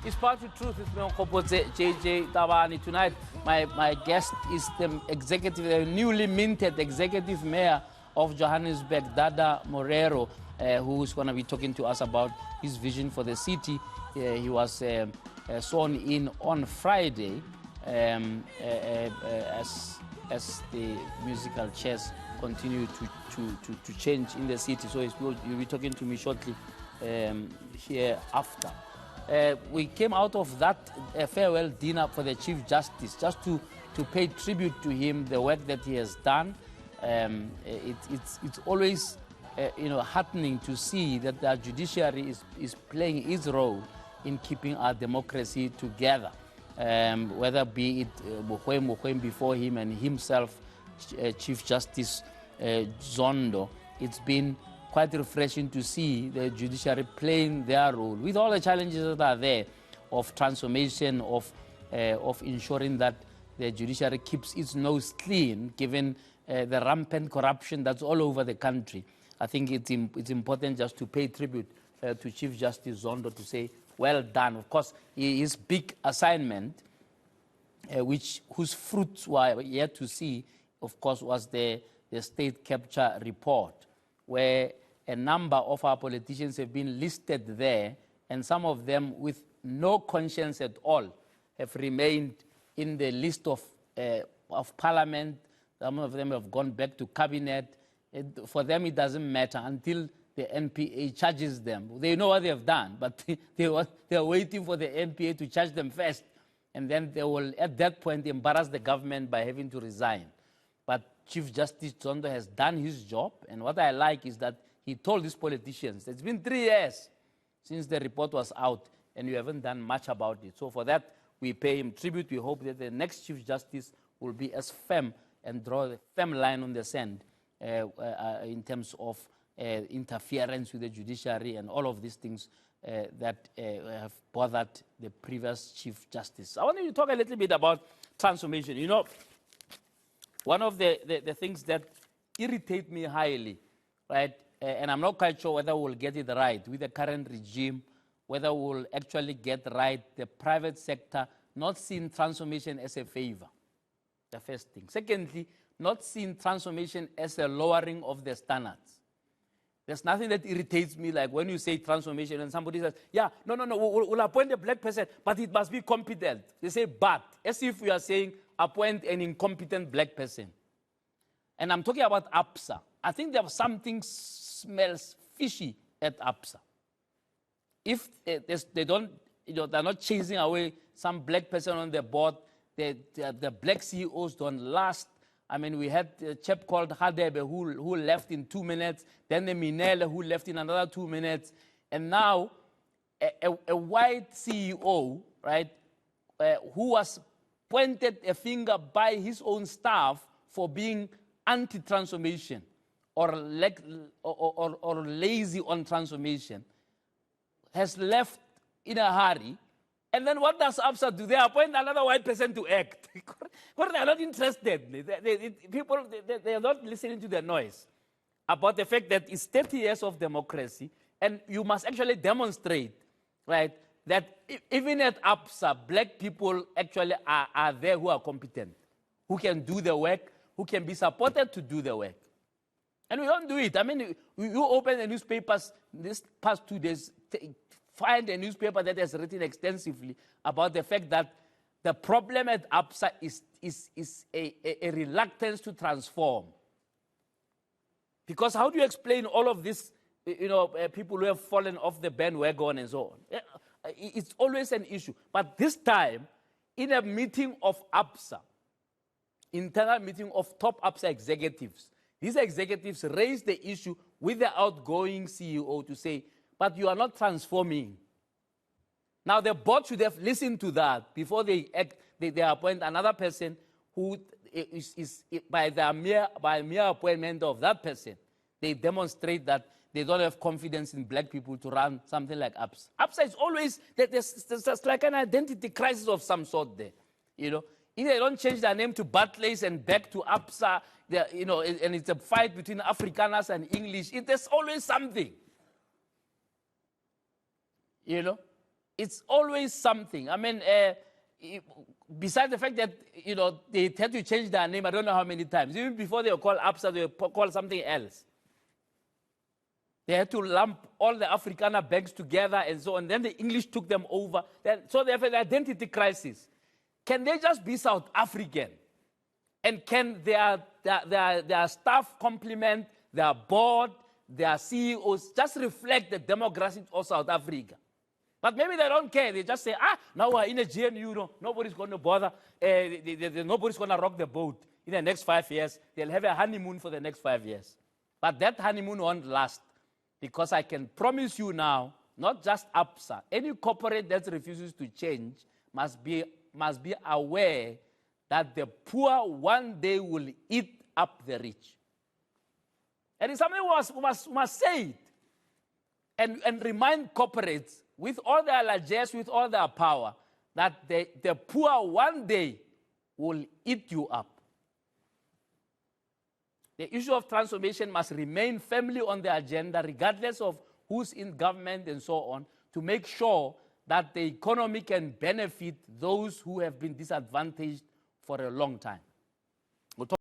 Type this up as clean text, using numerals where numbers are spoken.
It's Part of Truth. It's me on JJ Tabani. Tonight, my guest is the newly minted executive mayor of Johannesburg, Dada Morero, who's going to be talking to us about his vision for the city. He was sworn in on Friday as the musical chairs continue to change in the city. So you'll be talking to me shortly hereafter. We came out of that farewell dinner for the Chief Justice just to pay tribute to him, the work that he has done. It's always heartening to see that the judiciary is playing its role in keeping our democracy together, whether be it Mogoeng before him and himself, Chief Justice Zondo. It's been quite refreshing to see the judiciary playing their role with all the challenges that are there of transformation, of ensuring that the judiciary keeps its nose clean, given the rampant corruption that's all over the country. I think it's important just to pay tribute to Chief Justice Zondo to say, well done. Of course, his big assignment, whose fruits were yet to see, of course, was the state capture report, where a number of our politicians have been listed there, and some of them with no conscience at all have remained in the list of parliament. Some of them have gone back to cabinet. For them, it doesn't matter until the NPA charges them. They know what they have done, but they are waiting for the NPA to charge them first, and then they will, at that point, embarrass the government by having to resign. But Chief Justice Zondo has done his job, and what I like is that he told these politicians, it's been 3 years since the report was out, and you haven't done much about it. So for that, we pay him tribute. We hope that the next Chief Justice will be as firm and draw the firm line on the sand in terms of interference with the judiciary and all of these things that have bothered the previous Chief Justice. I want you to talk a little bit about transformation. You know, one of the things that irritate me highly, right, and I'm not quite sure whether we'll get it right with the current regime, whether we'll actually get right the private sector not seeing transformation as a favor, the first thing. Secondly, not seeing transformation as a lowering of the standards. There's nothing that irritates me like when you say transformation and somebody says, yeah, no, we'll appoint a black person, but it must be competent. They say, but, as if we are saying, appoint an incompetent black person. And I'm talking about ABSA. I think there something smells fishy at ABSA. If they don't, they're not chasing away some black person on the board, the black CEOs don't last. I mean, we had a chap called Hadebe who left in 2 minutes, then the Minele who left in another 2 minutes, and now a white CEO, right, who was pointed a finger by his own staff for being anti-transformation or lazy on transformation, has left in a hurry. And then what does ABSA do? They appoint another white person to act. Because they are not interested. They are not listening to the noise about the fact that it's 30 years of democracy, and you must actually demonstrate, right, that even at ABSA, black people actually are there who are competent, who can do the work, who can be supported to do the work. And we don't do it. I mean, you open the newspapers this past 2 days, find a newspaper that has written extensively about the fact that the problem at ABSA is a reluctance to transform. Because how do you explain all of this, people who have fallen off the bandwagon and so on? It's always an issue. But this time, in a meeting of ABSA, internal meeting of top ABSA executives, these executives raised the issue with the outgoing CEO to say, but you are not transforming. Now, the board should have listened to that before they appoint another person who is by mere appointment of that person, they demonstrate that they don't have confidence in black people to run something like ABSA. ABSA is always, there's like an identity crisis of some sort there, If they don't change their name to Barclays and back to ABSA, and it's a fight between Afrikaners and English, there's always something. it's always something. I mean, besides the fact that, they had to change their name, I don't know how many times. Even before they were called ABSA, they were called something else. They had to lump all the Afrikaner banks together and so on. Then the English took them over. So they have an identity crisis. Can they just be South African? And can their staff complement, their board, their CEOs just reflect the demographics of South Africa? But maybe they don't care. They just say, now we're in a GNU, nobody's going to bother. Nobody's going to rock the boat in the next 5 years. They'll have a honeymoon for the next 5 years. But that honeymoon won't last. Because I can promise you now, not just ABSA, any corporate that refuses to change must be aware that the poor one day will eat up the rich. And it's something we must say it and remind corporates with all their largesse, with all their power, that the poor one day will eat you up. The issue of transformation must remain firmly on the agenda, regardless of who's in government and so on, to make sure that the economy can benefit those who have been disadvantaged for a long time.